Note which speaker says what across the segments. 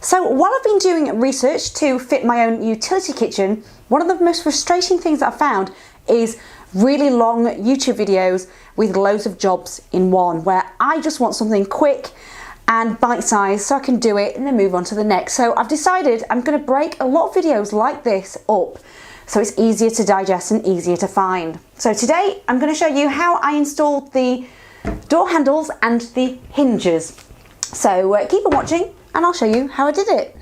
Speaker 1: So while I've been doing research to fit my own utility kitchen, one of the most frustrating things that I found is really long YouTube videos with loads of jobs in one, where I just want something quick and bite-sized so I can do it and then move on to the next. So I've decided I'm going to break a lot of videos like this up so it's easier to digest and easier to find. So today I'm going to show you how I installed the door handles and the hinges. So keep on watching and I'll show you how I did it.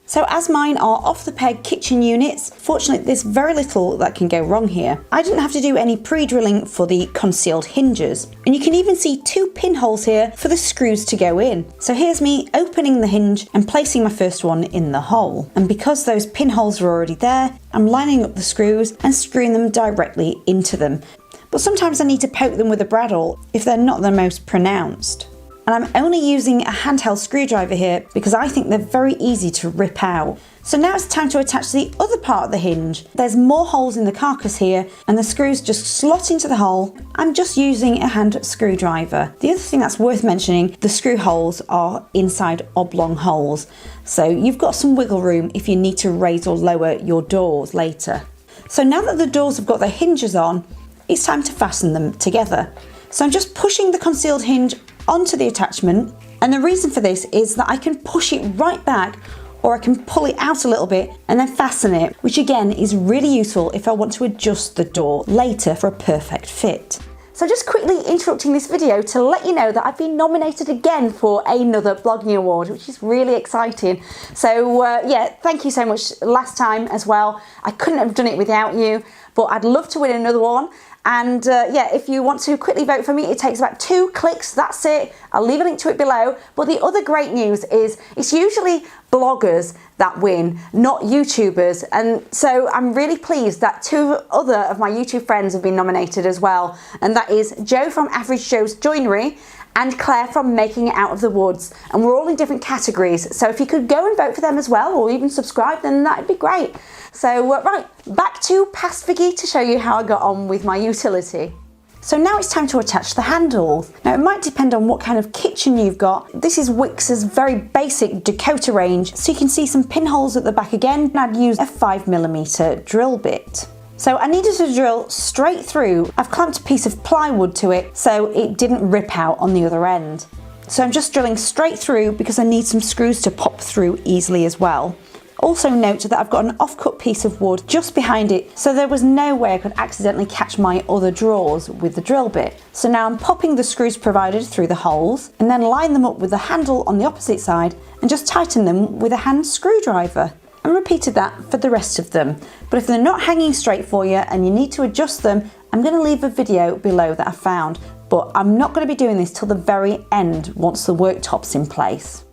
Speaker 1: So as mine are off the peg kitchen units, fortunately there's very little that can go wrong here. I didn't have to do any pre-drilling for the concealed hinges. And you can even see 2 pinholes here for the screws to go in. So here's me opening the hinge and placing my first one in the hole. And because those pinholes are already there, I'm lining up the screws and screwing them directly into them. But sometimes I need to poke them with a bradawl if they're not the most pronounced. And I'm only using a handheld screwdriver here because I think they're very easy to rip out. So now it's time to attach the other part of the hinge. There's more holes in the carcass here and the screws just slot into the hole. I'm just using a hand screwdriver. The other thing that's worth mentioning, the screw holes are inside oblong holes. So you've got some wiggle room if you need to raise or lower your doors later. So now that the doors have got their hinges on, it's time to fasten them together. So I'm just pushing the concealed hinge onto the attachment, and the reason for this is that I can push it right back or I can pull it out a little bit and then fasten it, which again is really useful if I want to adjust the door later for a perfect fit. So just quickly interrupting this video to let you know that I've been nominated again for another blogging award, which is really exciting. So yeah, thank you so much last time as well. I couldn't have done it without you, but I'd love to win another one. And yeah, if you want to quickly vote for me, it takes about 2 clicks, that's it. I'll leave a link to it below. But the other great news is it's usually bloggers that win, not YouTubers. And so I'm really pleased that 2 other of my YouTube friends have been nominated as well. And that is Joe from Average Joe's Joinery and Claire from Making It Out of the Woods. And we're all in different categories. So if you could go and vote for them as well, or even subscribe, then that'd be great. So right, back to past Vikkie to show you how I got on with my utility. So now it's time to attach the handles. Now it might depend on what kind of kitchen you've got. This is Wix's very basic Dakota range. So you can see some pinholes at the back again, and I'd use a 5mm drill bit. So I needed to drill straight through. I've clamped a piece of plywood to it so it didn't rip out on the other end. So I'm just drilling straight through because I need some screws to pop through easily as well. Also note that I've got an off-cut piece of wood just behind it, so there was no way I could accidentally catch my other drawers with the drill bit. So now I'm popping the screws provided through the holes and then line them up with the handle on the opposite side and just tighten them with a hand screwdriver. And repeated that for the rest of them. But if they're not hanging straight for you and you need to adjust them, I'm going to leave a video below that I found, but I'm not going to be doing this till the very end once the worktop's in place.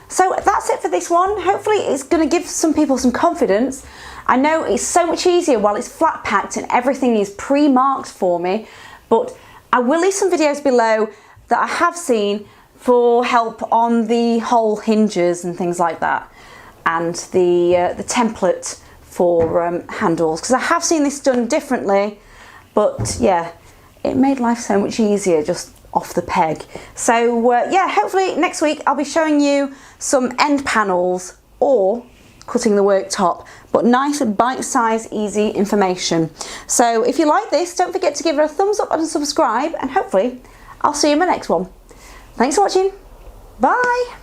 Speaker 1: So that's it for this one. Hopefully it's going to give some people some confidence. I know it's so much easier while it's flat packed and everything is pre-marked for me, but I will leave some videos below that I have seen for help on the hole hinges and things like that, and the template for handles, because I have seen this done differently, but yeah, it made life so much easier just off the peg. So yeah, hopefully next week I'll be showing you some end panels or cutting the worktop, but nice bite-sized easy information. So if you like this, don't forget to give it a thumbs up and subscribe, and hopefully I'll see you in my next one. Thanks for watching. Bye.